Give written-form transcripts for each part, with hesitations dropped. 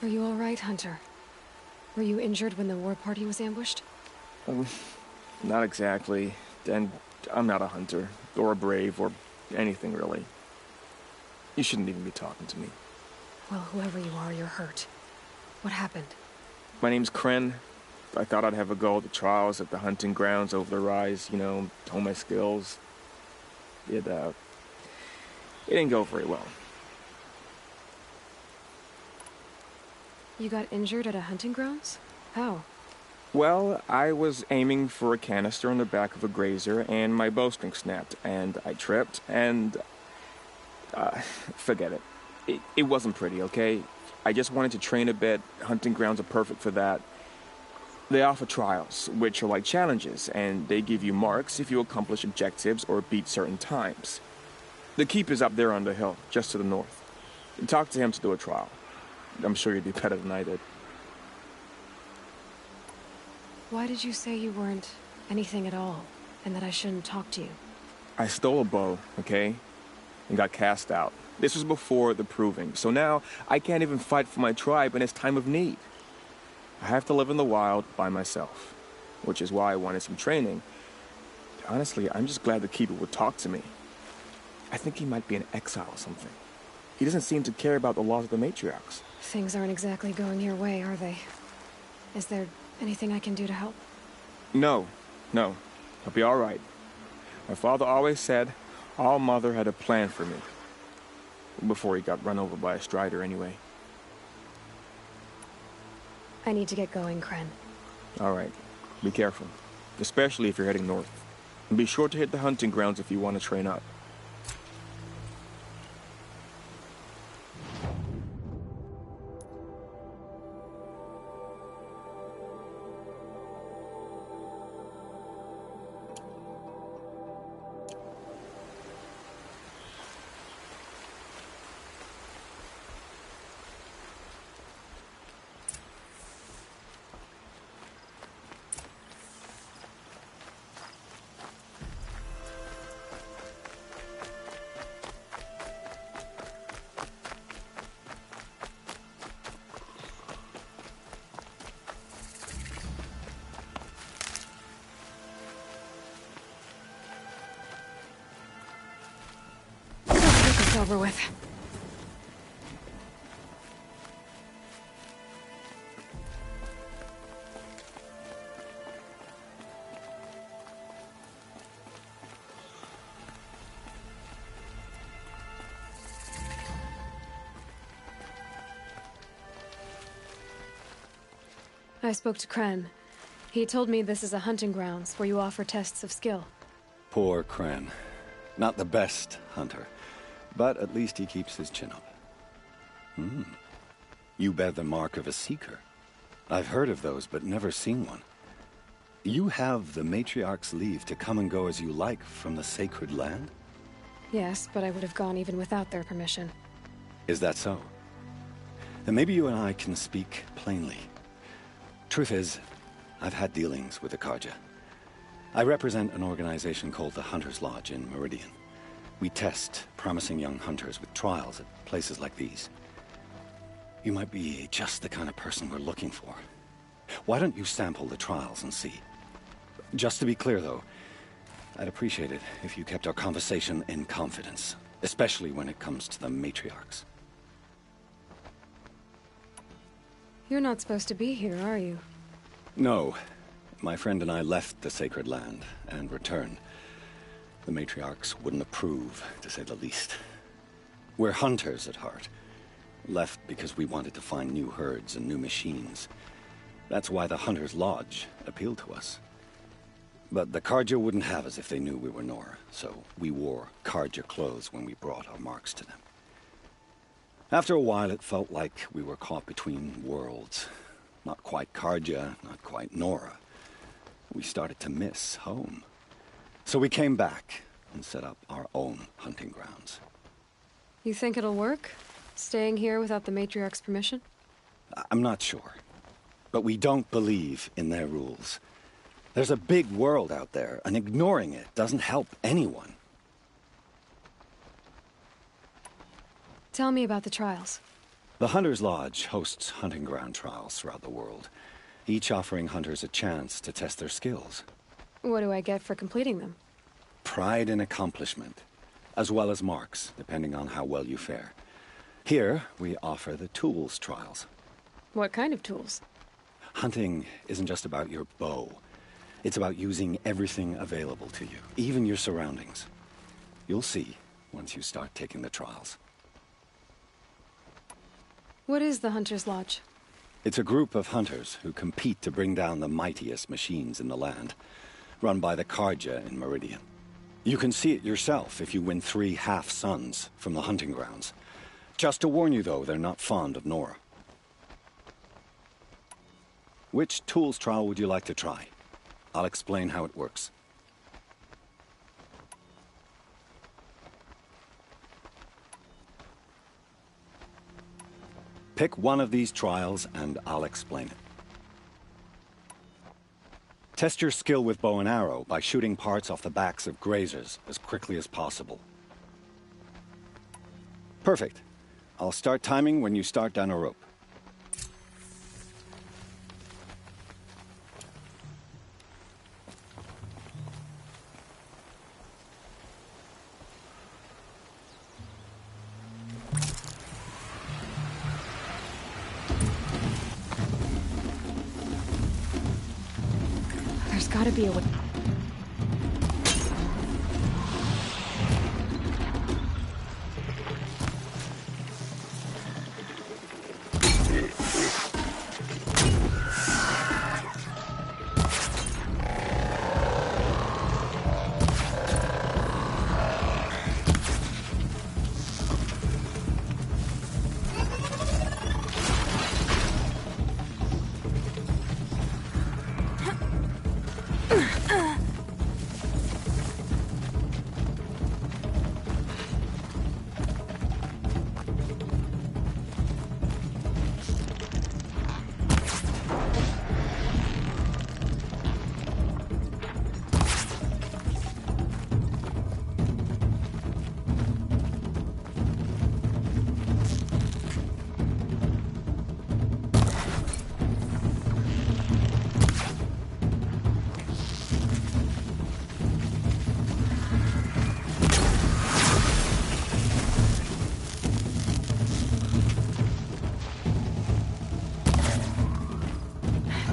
Are you all right, Hunter? Were you injured when the war party was ambushed? Not exactly. And I'm not a hunter, or a brave, or anything really. You shouldn't even be talking to me. Well, whoever you are, you're hurt. What happened? My name's Kren. I thought I'd have a go at the trials at the hunting grounds over the rise, you know, hone my skills. It didn't go very well. You got injured at a hunting grounds? How? Well, I was aiming for a canister on the back of a grazer, and my bowstring snapped, and I tripped, and... forget it. It wasn't pretty, okay? I just wanted to train a bit. Hunting grounds are perfect for that. They offer trials, which are like challenges, and they give you marks if you accomplish objectives or beat certain times. The keep is up there on the hill, just to the north. Talk to him to do a trial. I'm sure you'd do better than I did. Why did you say you weren't anything at all, and that I shouldn't talk to you? I stole a bow, okay? And got cast out. This was before the proving, so now I can't even fight for my tribe in its time of need. I have to live in the wild by myself, which is why I wanted some training. Honestly, I'm just glad the keeper would talk to me. I think he might be in exile or something. He doesn't seem to care about the laws of the matriarchs. Things aren't exactly going your way, are they? Is there anything I can do to help? No. I'll be all right. My father always said All Mother had a plan for me. Before he got run over by a strider, anyway. I need to get going, Kren. All right. Be careful. Especially if you're heading north. And be sure to hit the hunting grounds if you want to train up. It's over with. I spoke to Kren. He told me this is a hunting grounds where you offer tests of skill. Poor Kren. Not the best hunter, but at least he keeps his chin up. You bear the mark of a seeker. I've heard of those, but never seen one. You have the matriarch's leave to come and go as you like from the sacred land? Yes, but I would have gone even without their permission. Is that so? Then maybe you and I can speak plainly. Truth is, I've had dealings with the Karja. I represent an organization called the Hunter's Lodge in Meridian. We test promising young hunters with trials at places like these. You might be just the kind of person we're looking for. Why don't you sample the trials and see? Just to be clear, though, I'd appreciate it if you kept our conversation in confidence, especially when it comes to the matriarchs. You're not supposed to be here, are you? No. My friend and I left the sacred land and returned. The matriarchs wouldn't approve, to say the least. We're hunters at heart. Left because we wanted to find new herds and new machines. That's why the Hunter's Lodge appealed to us. But the Karja wouldn't have us if they knew we were Nora, so we wore Karja clothes when we brought our marks to them. After a while, it felt like we were caught between worlds. Not quite Karja, not quite Nora. We started to miss home. So we came back and set up our own hunting grounds. You think it'll work? Staying here without the matriarch's permission? I'm not sure. But we don't believe in their rules. There's a big world out there, and ignoring it doesn't help anyone. Tell me about the trials. The Hunter's Lodge hosts hunting ground trials throughout the world, each offering hunters a chance to test their skills. What do I get for completing them? Pride in accomplishment, as well as marks, depending on how well you fare. Here, we offer the tools trials. What kind of tools? Hunting isn't just about your bow. It's about using everything available to you, even your surroundings. You'll see once you start taking the trials. What is the Hunter's Lodge? It's a group of hunters who compete to bring down the mightiest machines in the land, run by the Carja in Meridian. You can see it yourself if you win 3 half-suns from the hunting grounds. Just to warn you, though, they're not fond of Nora. Which tools trial would you like to try? I'll explain how it works. Pick one of these trials and I'll explain it. Test your skill with bow and arrow by shooting parts off the backs of grazers as quickly as possible. Perfect. I'll start timing when you start down a rope. There's gotta be a way.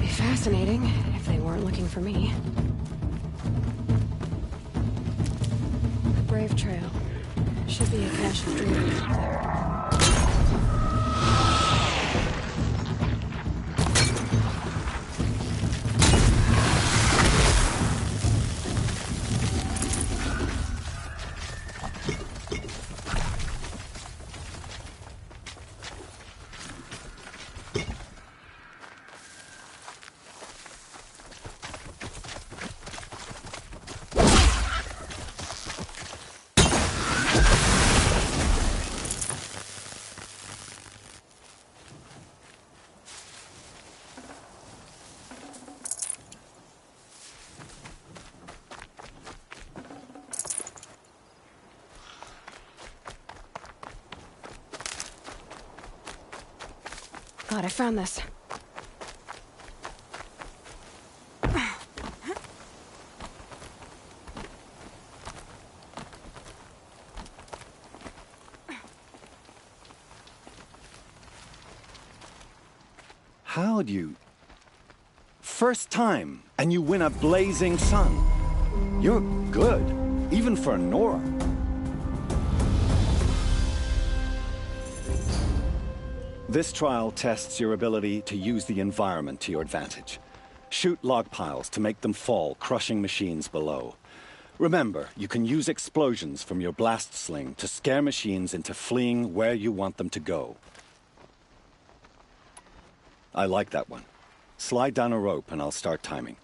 Fascinating, if they weren't looking for me. The Brave Trail. Should be a cache of dreams up there. God, I found this. How'd you... First time, and you win a blazing sun. You're good, even for Nora. This trial tests your ability to use the environment to your advantage. Shoot log piles to make them fall, crushing machines below. Remember, you can use explosions from your blast sling to scare machines into fleeing where you want them to go. I like that one. Slide down a rope and I'll start timing.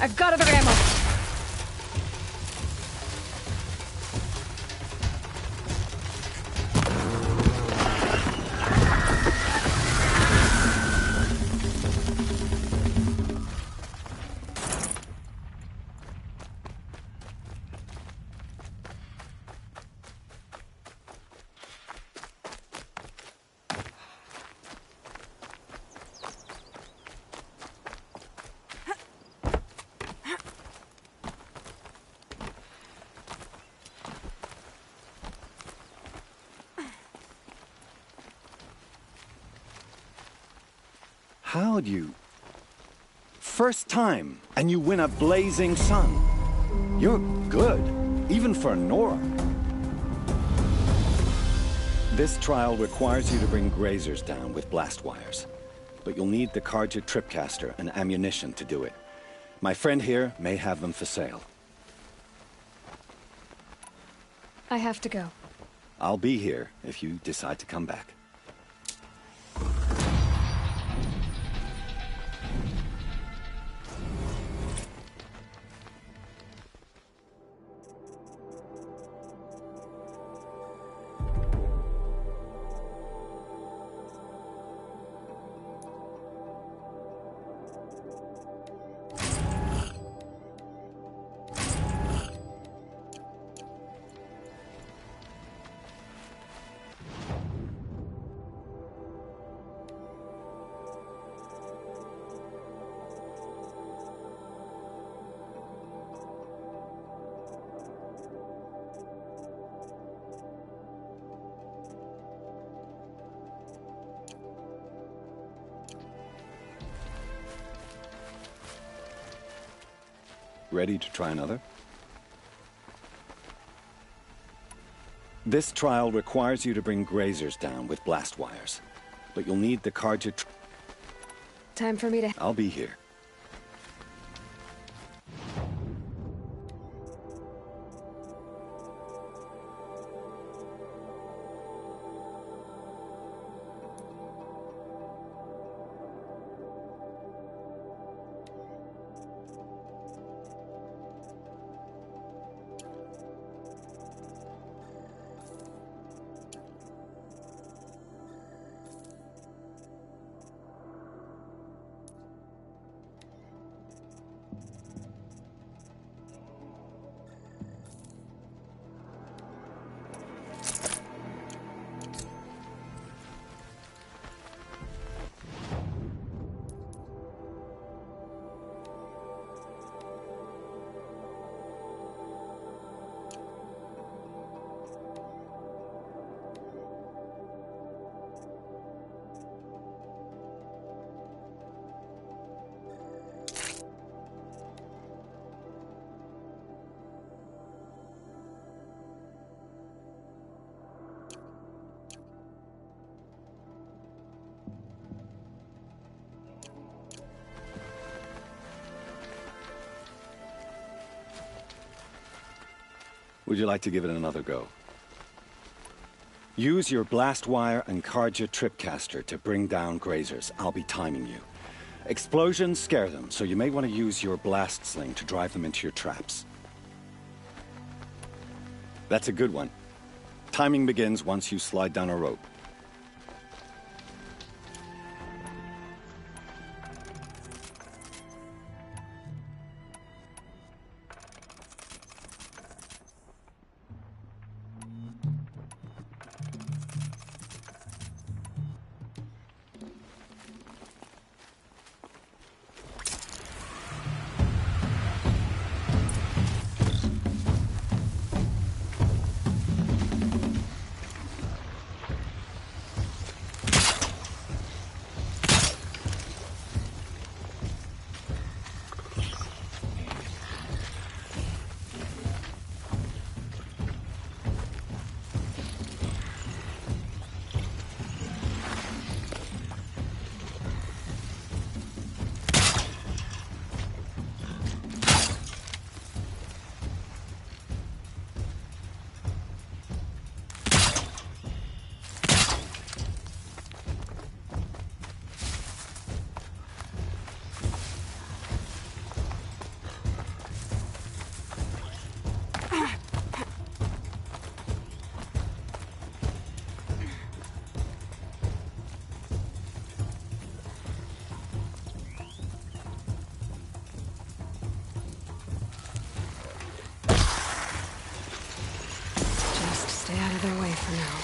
I've got other ammo. How'd you... First time, and you win a blazing sun. You're good, even for Nora. This trial requires you to bring grazers down with blast wires. But you'll need the Karja tripcaster and ammunition to do it. My friend here may have them for sale. I have to go. I'll be here if you decide to come back. Ready to try another? This trial requires you to bring grazers down with blast wires. But you'll need the Karja... Time for me to... I'll be here. Would you like to give it another go? Use your blast wire and Karja tripcaster to bring down grazers. I'll be timing you. Explosions scare them, so you may want to use your blast sling to drive them into your traps. That's a good one. Timing begins once you slide down a rope. for now.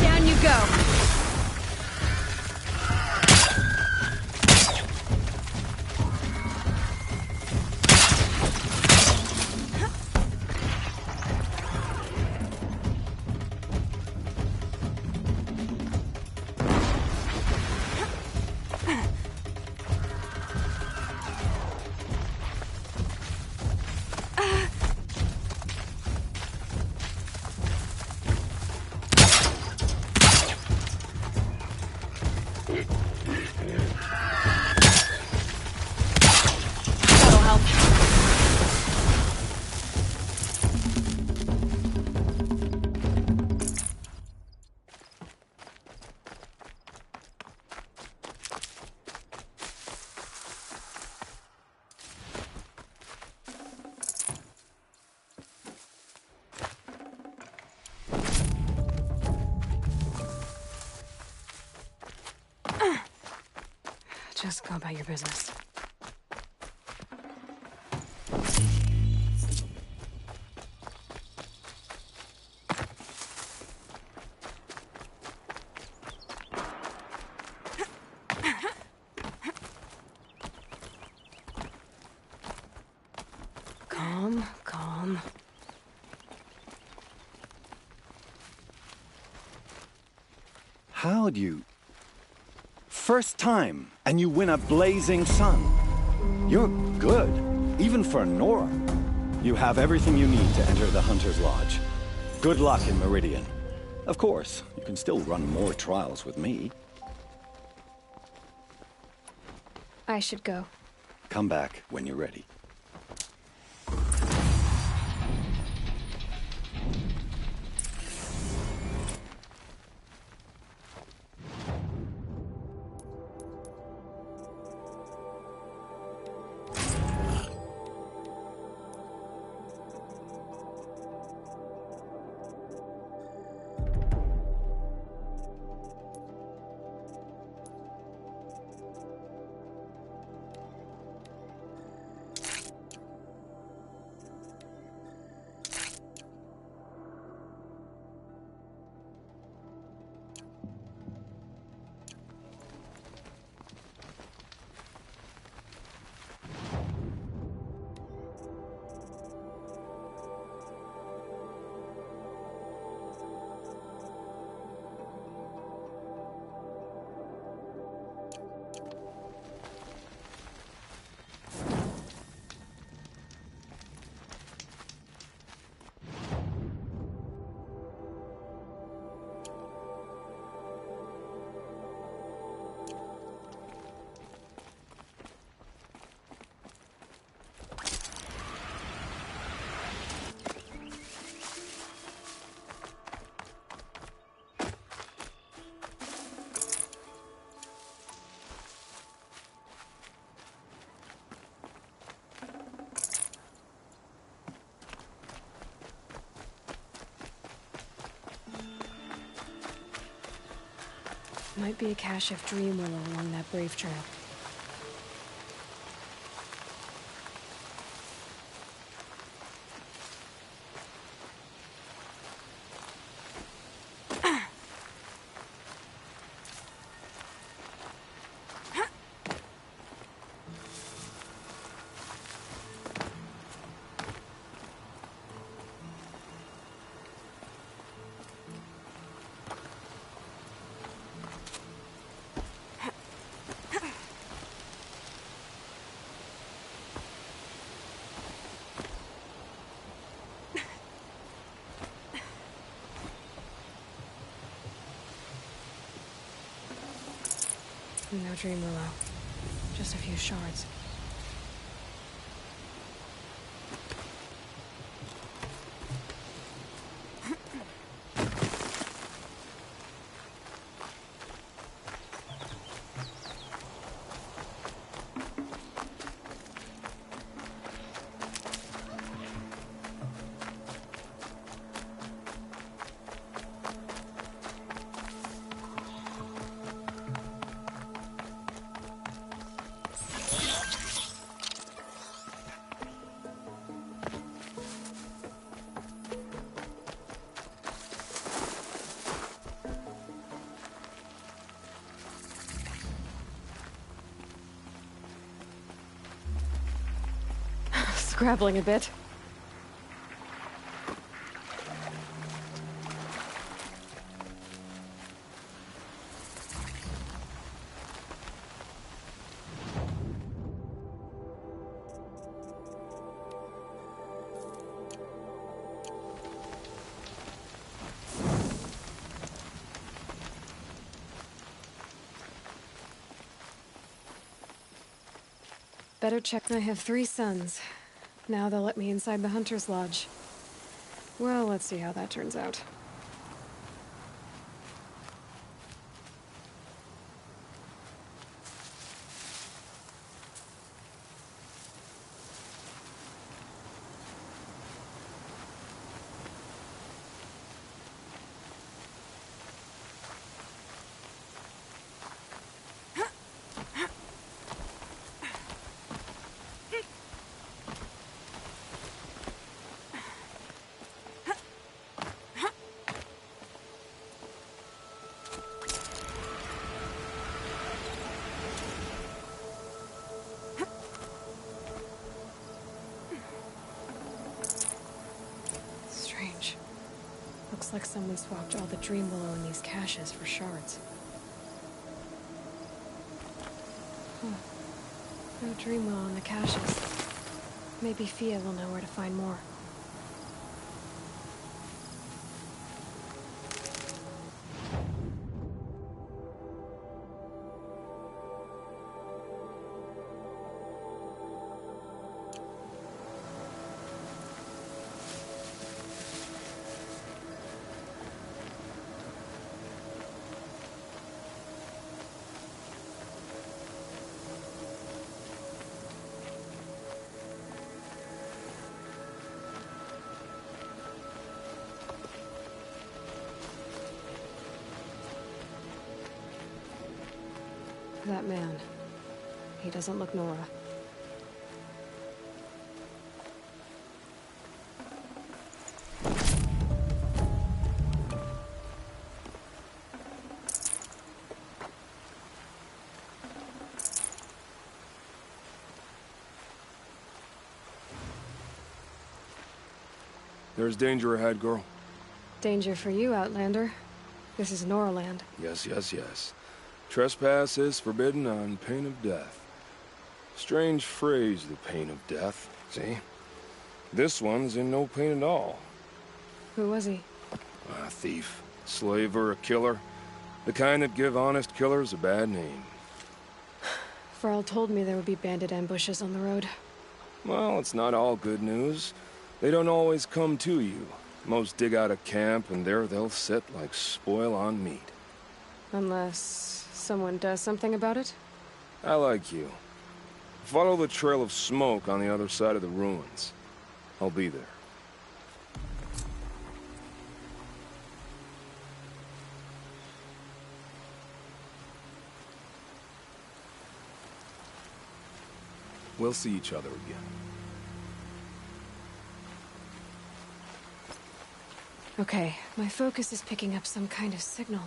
Down you go! That'll help. Just go about your business. Calm, calm. How'd you... First time, and you win a blazing sun. You're good, even for Nora. You have everything you need to enter the Hunter's Lodge. Good luck in Meridian. Of course, you can still run more trials with me. I should go. Come back when you're ready. Might be a cache of dream willow along that brave trail. No dream willow. Just a few shards. scrabbling a bit. Better check. I have 3 sons. Now they'll let me inside the Hunter's Lodge. Well, let's see how that turns out. Strange. Looks like someone swapped all the dream willow in these caches for shards. Huh. No dream willow in the caches. Maybe Fia will know where to find more. That man. He doesn't look Nora. There's danger ahead, girl. Danger for you, Outlander. This is Noraland. Yes, yes, yes. Trespass is forbidden on pain of death. Strange phrase, the pain of death, see? This one's in no pain at all. Who was he? A thief, slaver, a killer. The kind that give honest killers a bad name. Farrell told me there would be bandit ambushes on the road. Well, it's not all good news. They don't always come to you. Most dig out a camp, and there they'll sit like spoil on meat. Unless someone does something about it? I like you. Follow the trail of smoke on the other side of the ruins. I'll be there. We'll see each other again. Okay, my focus is picking up some kind of signal.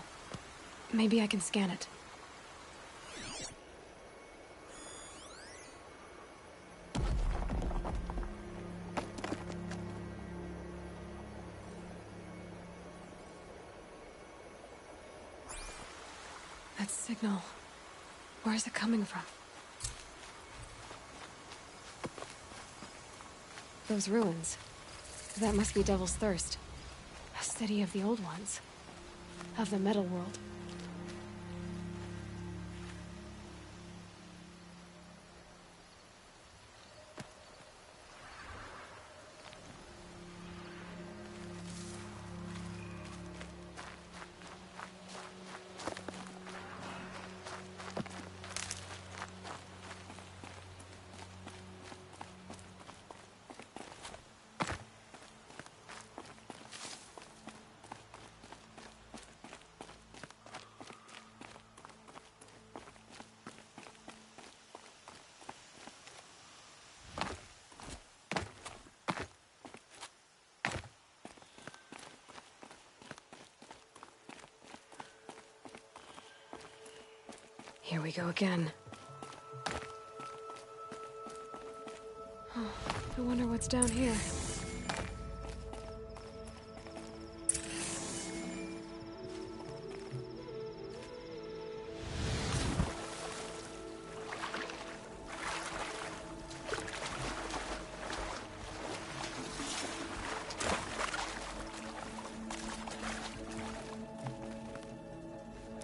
Maybe I can scan it. That signal. Where is it coming from? Those ruins. That must be Devil's Thirst. A city of the old ones. Of the metal world. Here we go again. Oh, I wonder what's down here.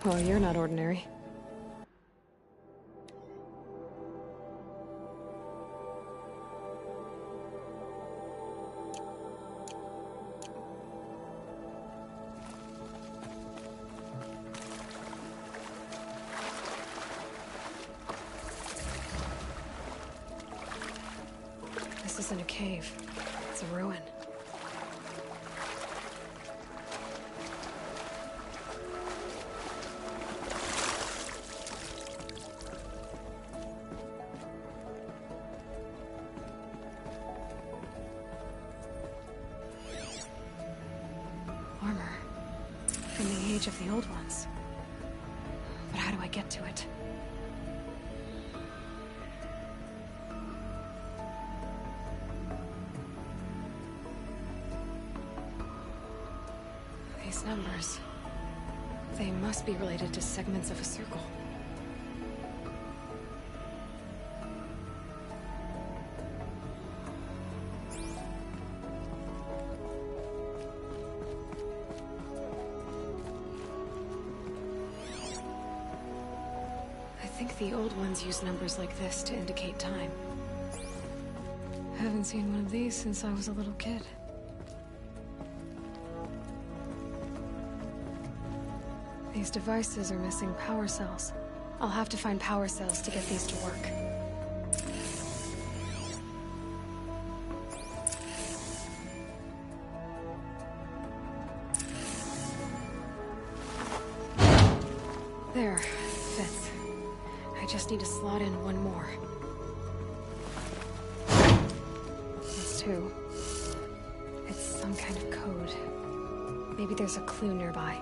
Well, you're not ordinary. This isn't a cave. It's a ruin. Armor. From the age of the old ones. But how do I get to it? These numbers. They must be related to segments of a circle. I think the old ones use numbers like this to indicate time. I haven't seen one of these since I was a little kid. These devices are missing power cells. I'll have to find power cells to get these to work. There, fits. I just need to slot in one more. It's two. It's some kind of code. Maybe there's a clue nearby.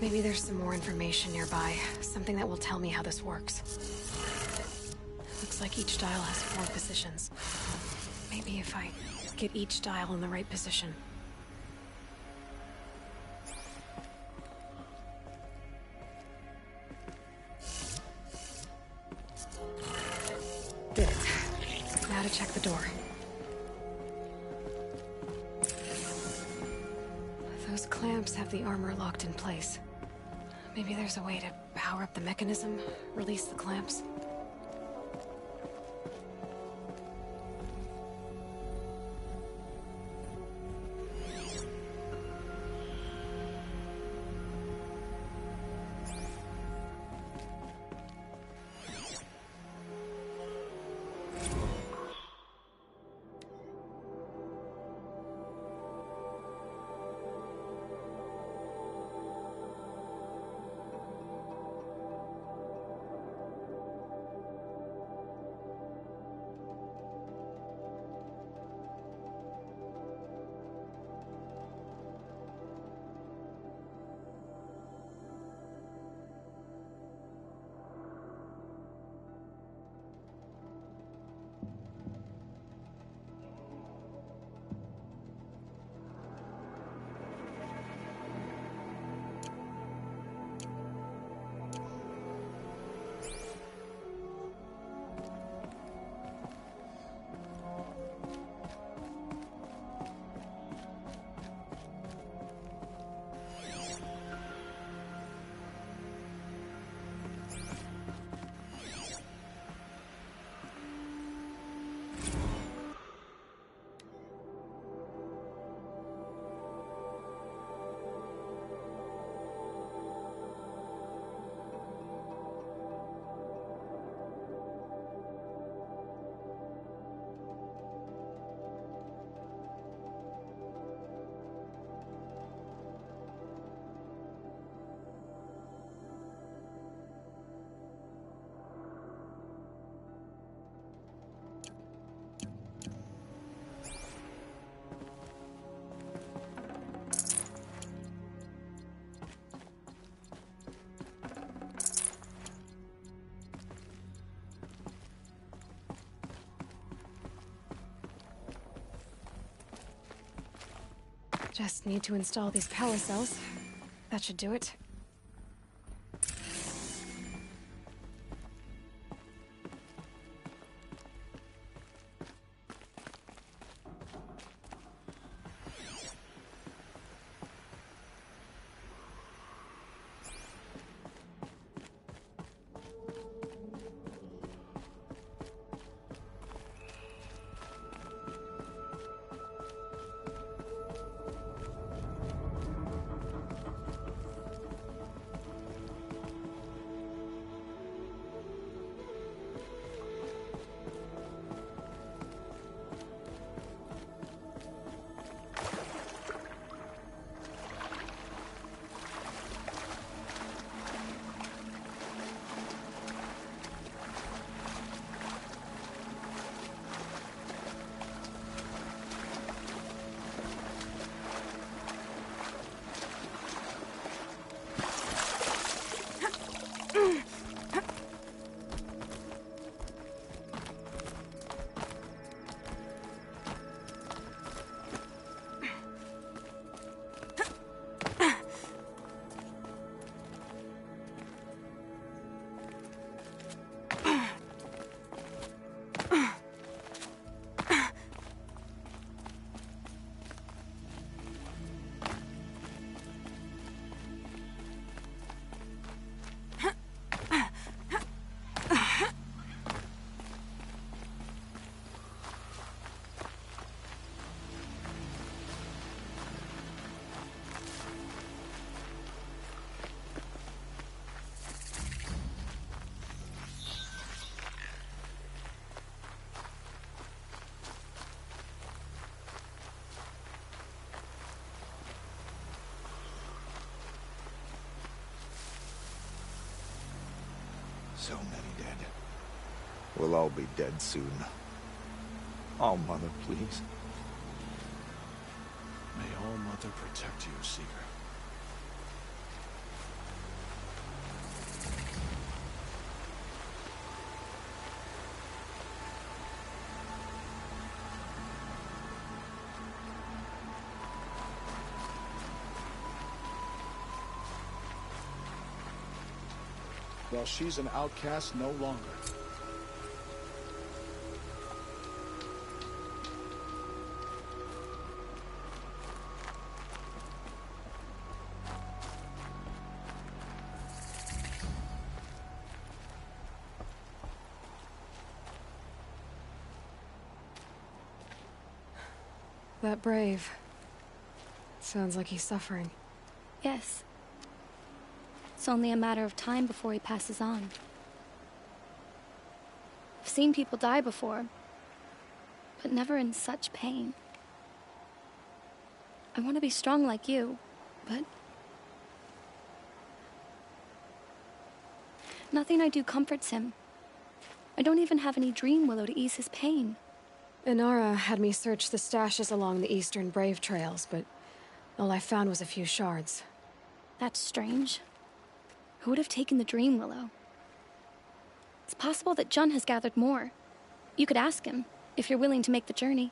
Maybe there's some more information nearby. Something that will tell me how this works. Looks like each dial has 4 positions. Maybe if I get each dial in the right position. Did it. Now to check the door. Those clamps have the armor locked in place. Maybe there's a way to power up the mechanism, release the clamps. Just need to install these power cells. That should do it. So many dead. We'll all be dead soon. All Mother, please. May All Mother protect you, Seeker. Well, she's an outcast no longer. That brave. Sounds like he's suffering. Yes. It's only a matter of time before he passes on. I've seen people die before, but never in such pain. I want to be strong like you, but nothing I do comforts him. I don't even have any dream willow to ease his pain. Inara had me search the stashes along the eastern Brave trails, but all I found was a few shards. That's strange. Who would have taken the dream willow? It's possible that Jun has gathered more. You could ask him, if you're willing to make the journey.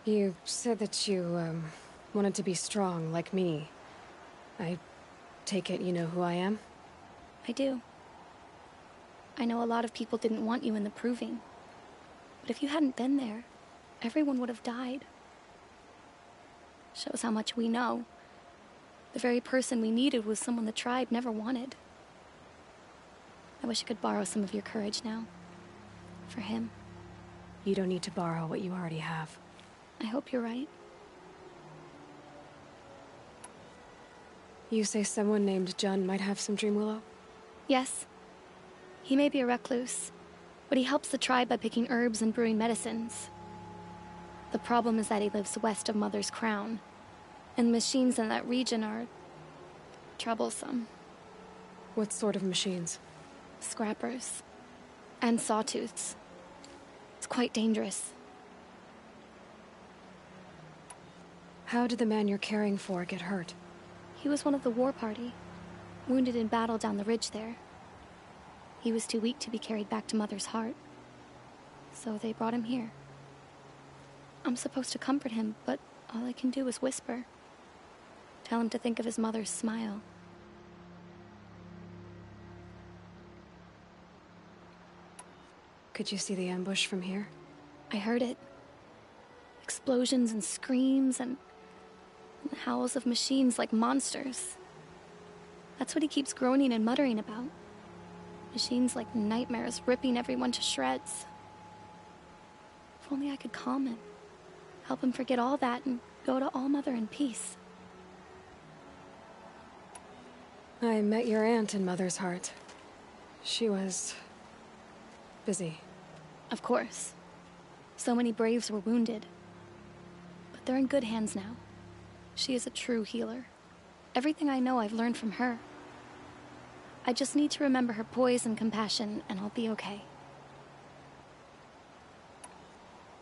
You said that you, wanted to be strong, like me. I take it you know who I am? I do. I know a lot of people didn't want you in the Proving. But if you hadn't been there, everyone would have died. Shows how much we know. The very person we needed was someone the tribe never wanted. I wish I could borrow some of your courage now. For him. You don't need to borrow what you already have. I hope you're right. You say someone named Jun might have some dream willow? Yes. He may be a recluse, but he helps the tribe by picking herbs and brewing medicines. The problem is that he lives west of Mother's Crown, and machines in that region are troublesome. What sort of machines? Scrappers. And sawtooths. It's quite dangerous. How did the man you're caring for get hurt? He was one of the war party, wounded in battle down the ridge there. He was too weak to be carried back to Mother's heart, so they brought him here. I'm supposed to comfort him, but all I can do is whisper. Tell him to think of his mother's smile. Could you see the ambush from here? I heard it. Explosions and screams and howls of machines like monsters. That's what he keeps groaning and muttering about. Machines like nightmares ripping everyone to shreds. If only I could calm him. Help him forget all that and go to All Mother in peace. I met your aunt in Mother's Heart. She was... busy. Of course. So many braves were wounded. But they're in good hands now. She is a true healer. Everything I know I've learned from her. I just need to remember her poise and compassion, and I'll be okay.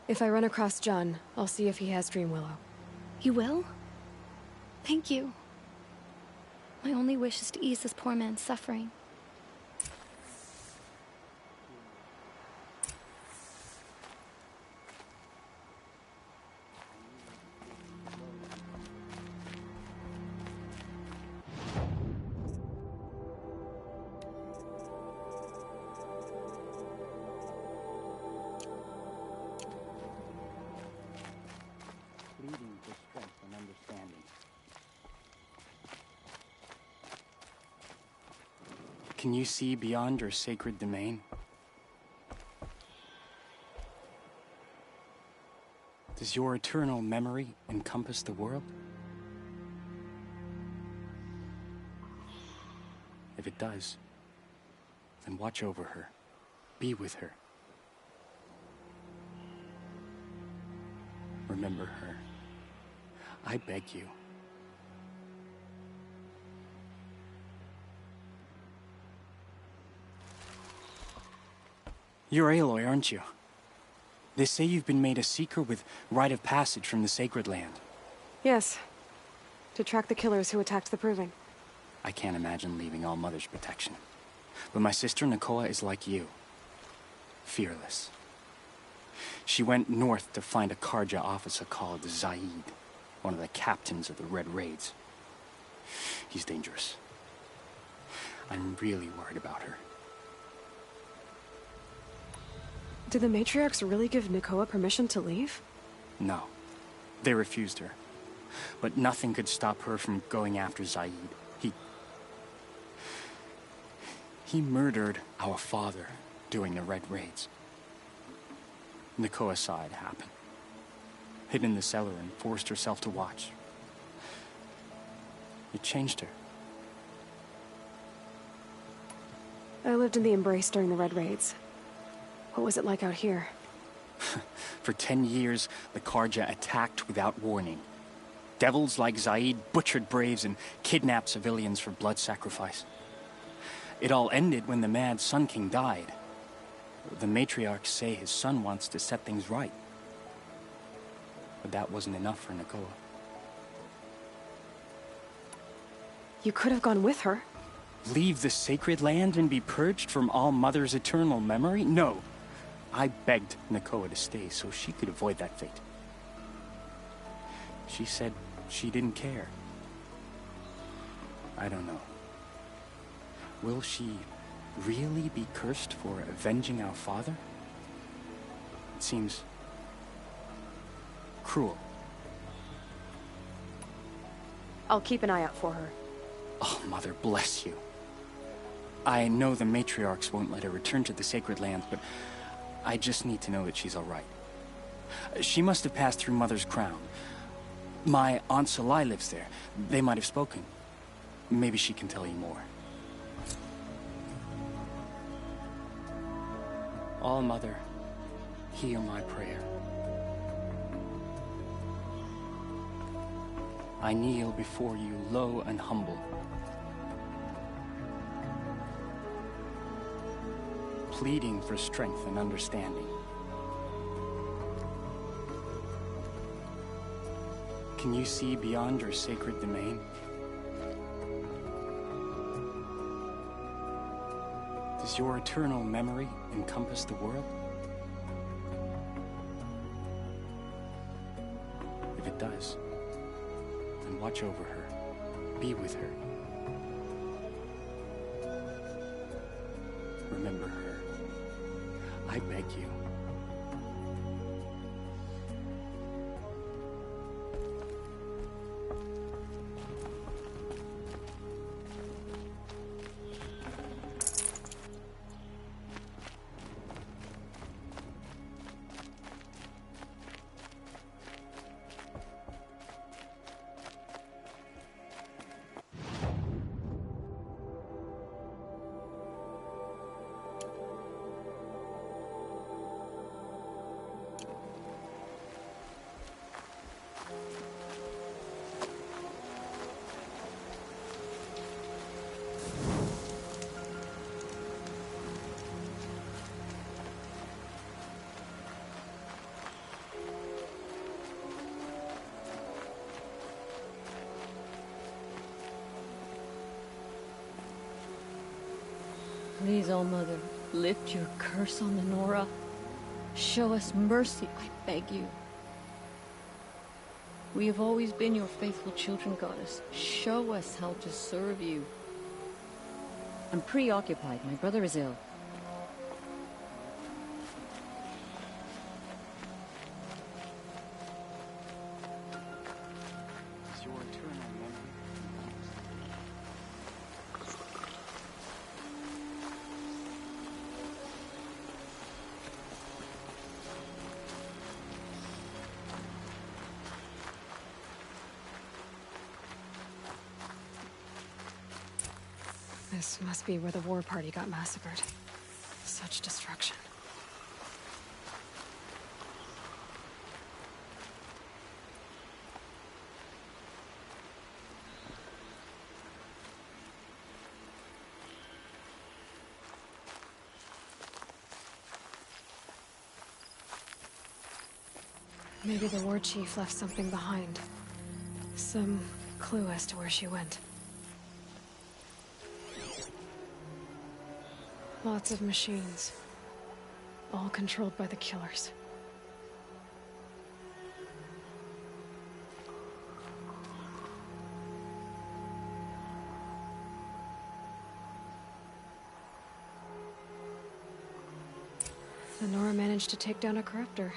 If I run across John, I'll see if he has Dream Willow. You will? Thank you. My only wish is to ease this poor man's suffering. Pleading for strength and understanding. Can you see beyond your sacred domain? Does your eternal memory encompass the world? If it does, then watch over her. Be with her. Remember her. I beg you. You're Aloy, aren't you? They say you've been made a seeker with rite of passage from the Sacred Land. Yes. To track the killers who attacked the Proving. I can't imagine leaving All Mother's protection. But my sister Nakoa is like you. Fearless. She went north to find a Karja officer called Zaid, one of the captains of the Red Raids. He's dangerous. I'm really worried about her. Did the matriarchs really give Nakoa permission to leave? No. They refused her. But nothing could stop her from going after Zaid. He murdered our father during the Red Raids. Nakoa saw it happen. Hid in the cellar and forced herself to watch. It changed her. I lived in the Embrace during the Red Raids. What was it like out here? For 10 years, the Karja attacked without warning. Devils like Zaid butchered braves and kidnapped civilians for blood sacrifice. It all ended when the mad Sun King died. The matriarchs say his son wants to set things right. But that wasn't enough for Nakoa. You could have gone with her. Leave the Sacred Land and be purged from All Mother's eternal memory? No. I begged Nakoa to stay so she could avoid that fate. She said she didn't care. I don't know. Will she really be cursed for avenging our father? It seems cruel. I'll keep an eye out for her. Oh, Mother, bless you. I know the matriarchs won't let her return to the Sacred Land, but I just need to know that she's all right. She must have passed through Mother's crown. My Aunt Salai lives there. They might have spoken. Maybe she can tell you more. All Mother, hear my prayer. I kneel before you low and humble. Pleading for strength and understanding. Can you see beyond your sacred domain? Does your eternal memory encompass the world? watch over her. Be with her. Remember her. I beg you. Please, All-Mother, lift your curse on the Nora. Show us mercy, I beg you. We have always been your faithful children, Goddess. Show us how to serve you. I'm preoccupied. My brother is ill. It's your eternal memory. This must be where the war party got massacred. Such destruction. Maybe the war chief left something behind. Some clue as to where she went. Lots of machines. All controlled by the killers. The Nora managed to take down a corruptor.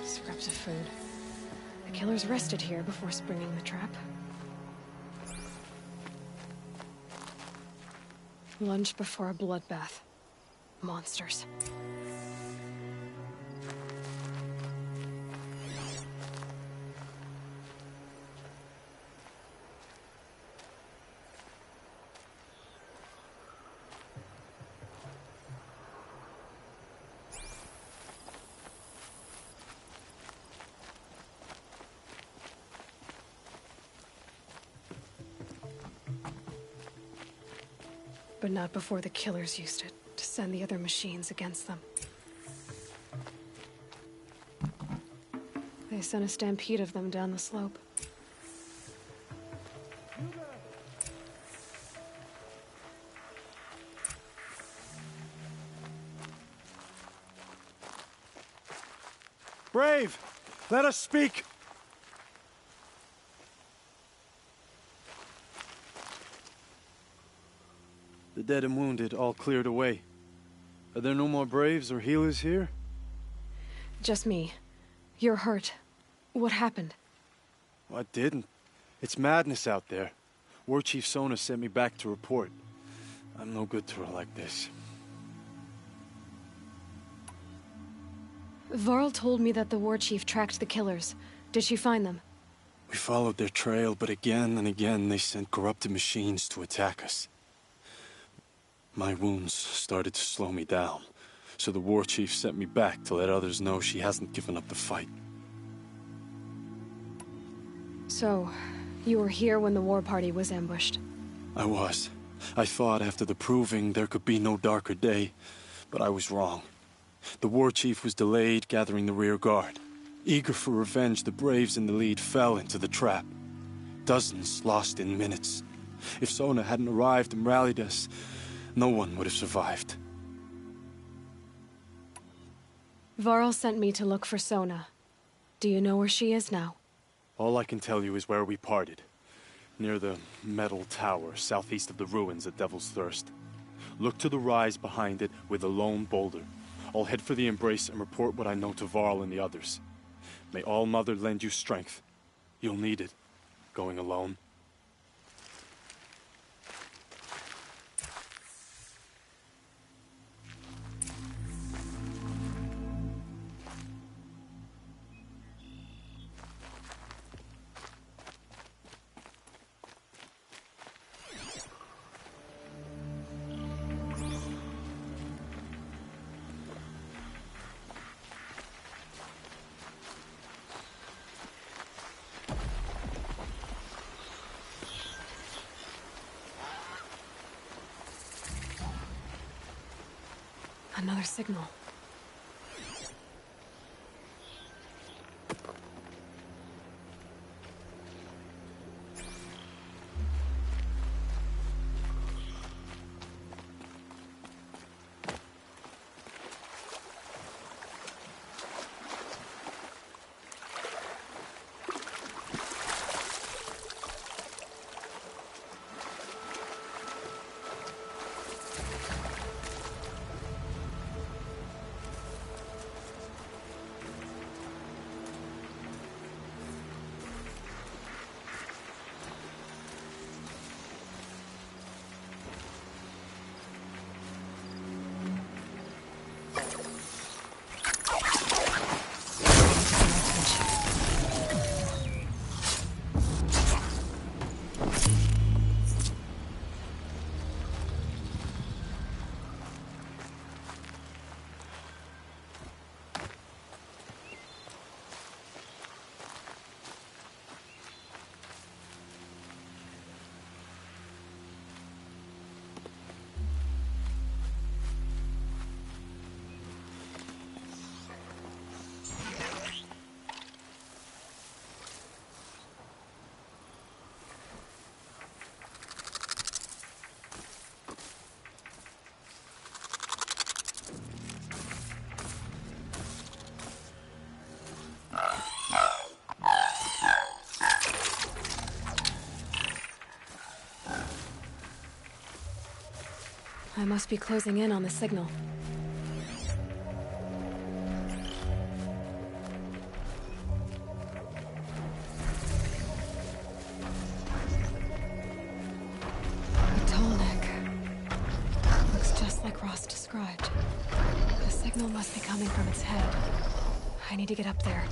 Scraps of food. The killers rested here before springing the trap. Lunch before a bloodbath. Monsters. But not before the killers used it to send the other machines against them. They sent a stampede of them down the slope. Brave! Let us speak! The dead and wounded all cleared away. Are there no more Braves or healers here? Just me. You're hurt. What happened? I didn't. It's madness out there. War Chief Sona sent me back to report. I'm no good to her like this. Varl told me that the war chief tracked the killers. Did she find them? We followed their trail, but again and again they sent corrupted machines to attack us. My wounds started to slow me down, So the war chief sent me back to let others know she hasn't given up the fight. So, you were here when the war party was ambushed? I was. I thought after the proving there could be no darker day, but I was wrong. The war chief was delayed gathering the rear guard. Eager for revenge, the braves in the lead fell into the trap. Dozens lost in minutes. If Sona hadn't arrived and rallied us, no one would have survived. Varl sent me to look for Sona. Do you know where she is now? All I can tell you is where we parted. Near the metal tower, southeast of the ruins at Devil's Thirst. Look to the rise behind it with a lone boulder. I'll head for the embrace and report what I know to Varl and the others. May All Mother lend you strength. You'll need it, going alone. Another signal. I must be closing in on the signal. The tall neck. Looks just like Ross described. The signal must be coming from its head. I need to get up there.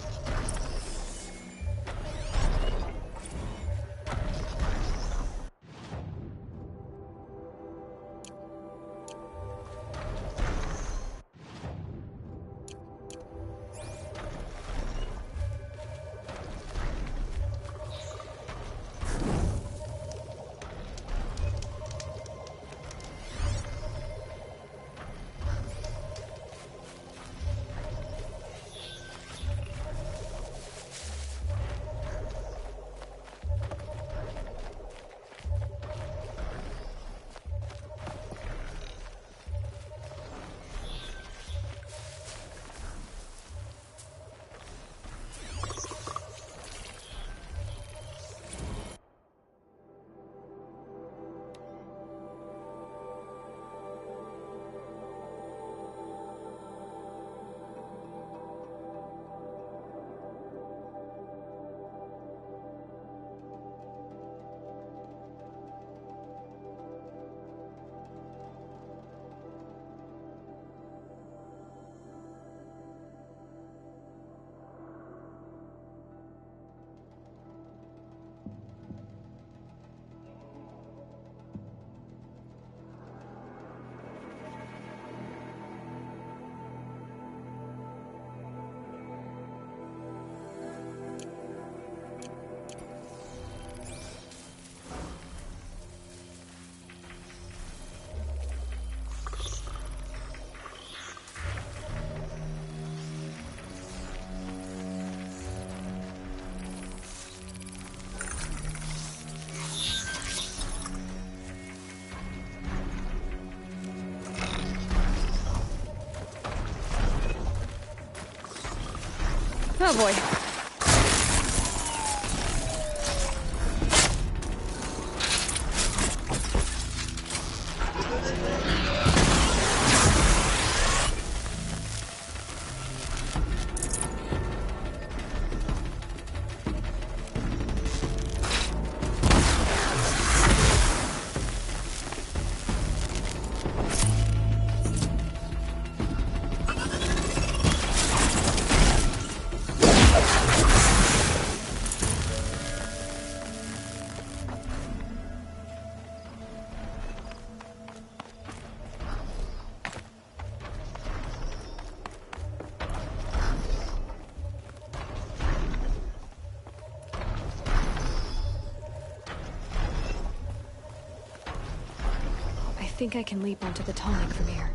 Oh boy. I think I can leap onto the tonic from here.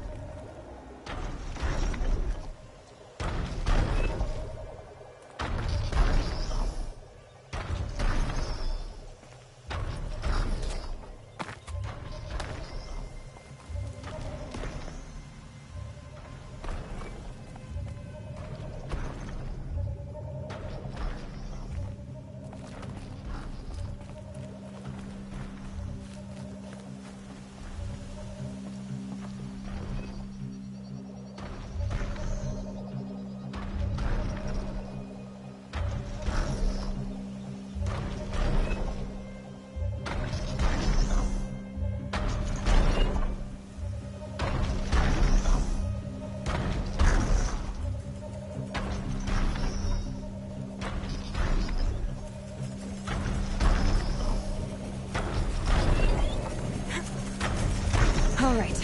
All right.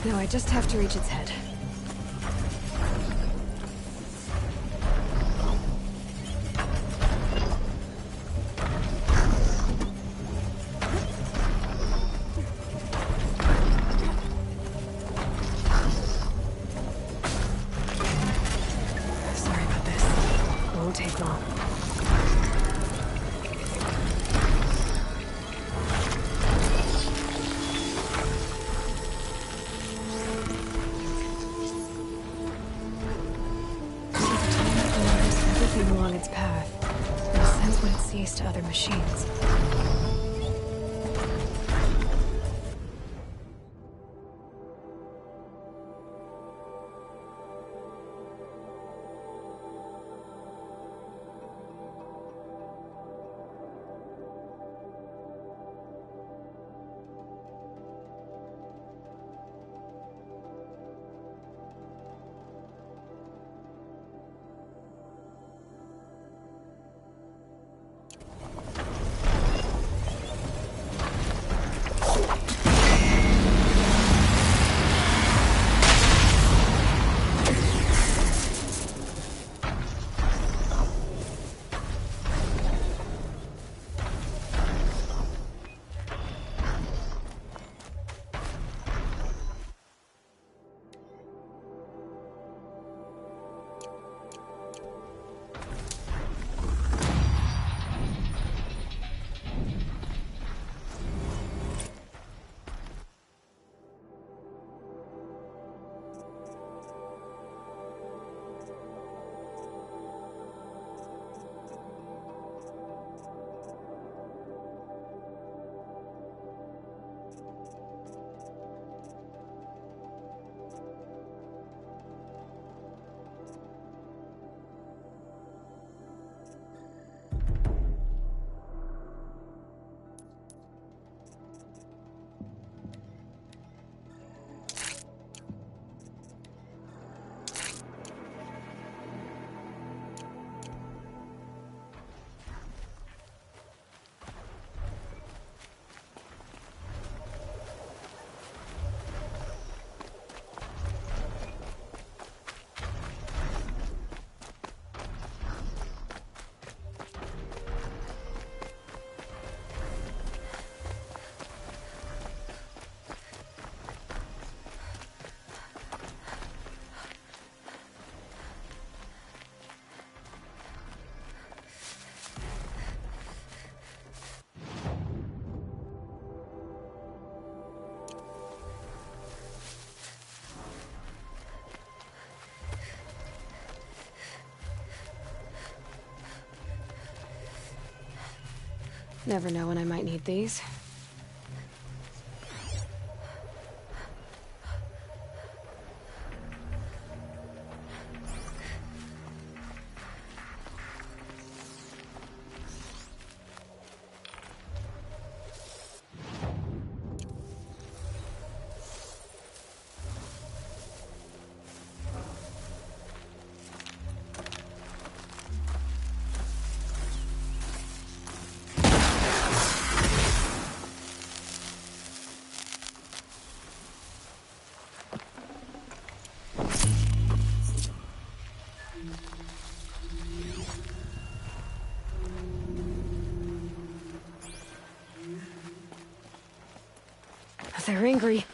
Now I just have to reach its head. Sorry about this. It won't take long. Along its path, and sends what it sees to other machines. Never know when I might need these. They're angry.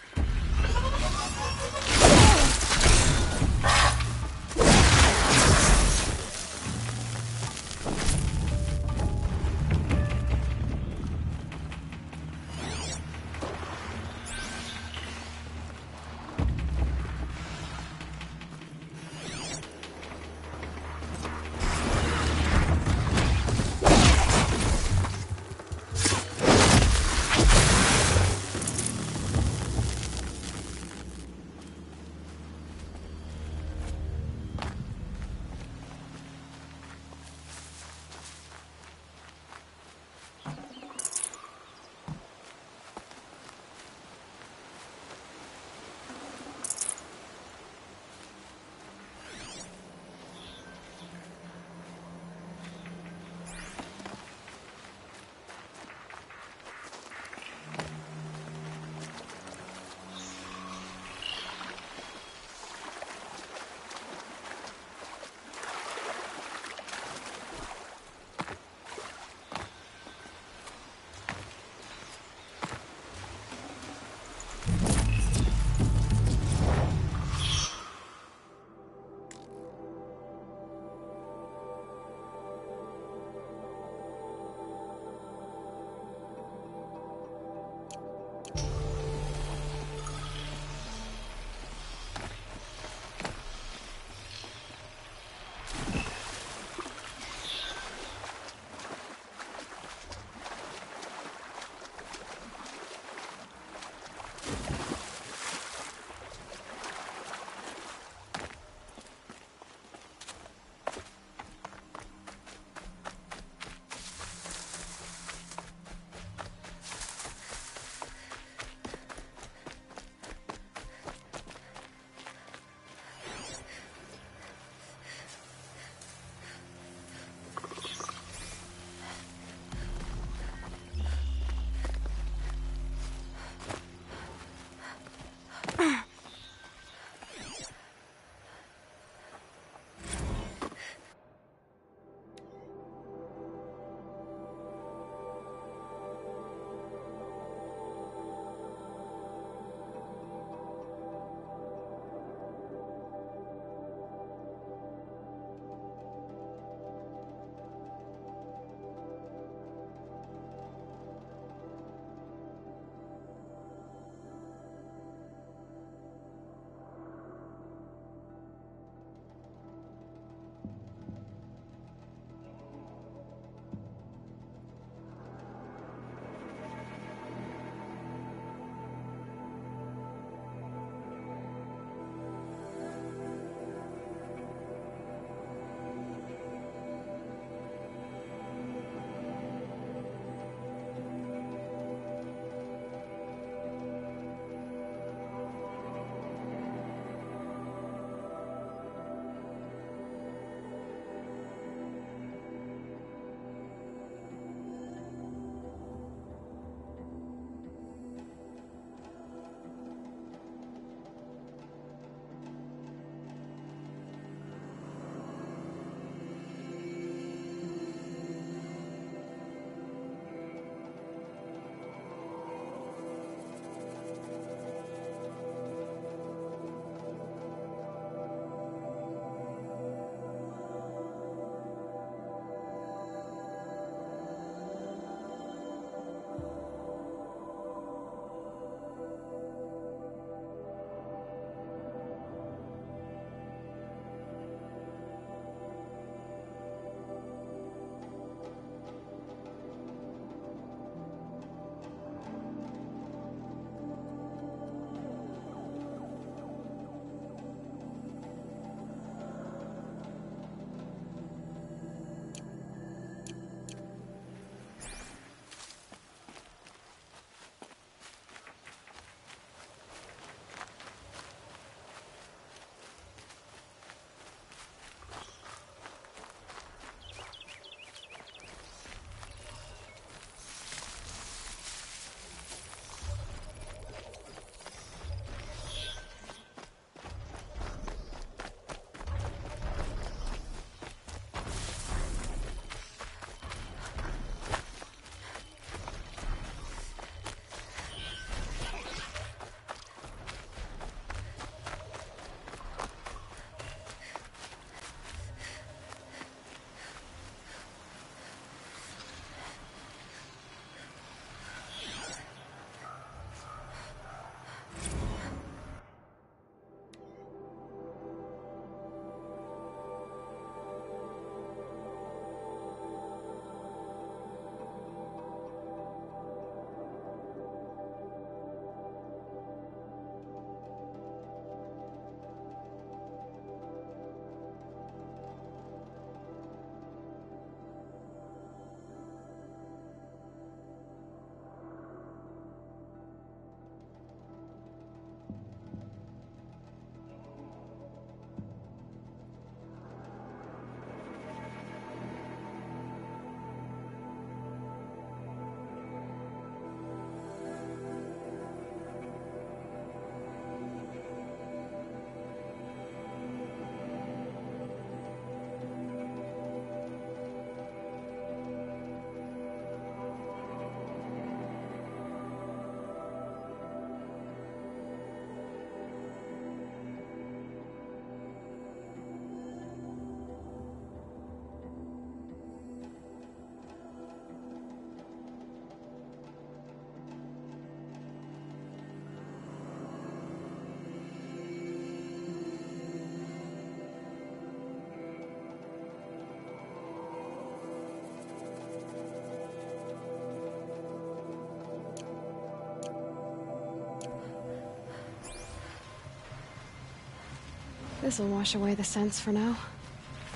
This'll wash away the scents for now.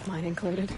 Mine included.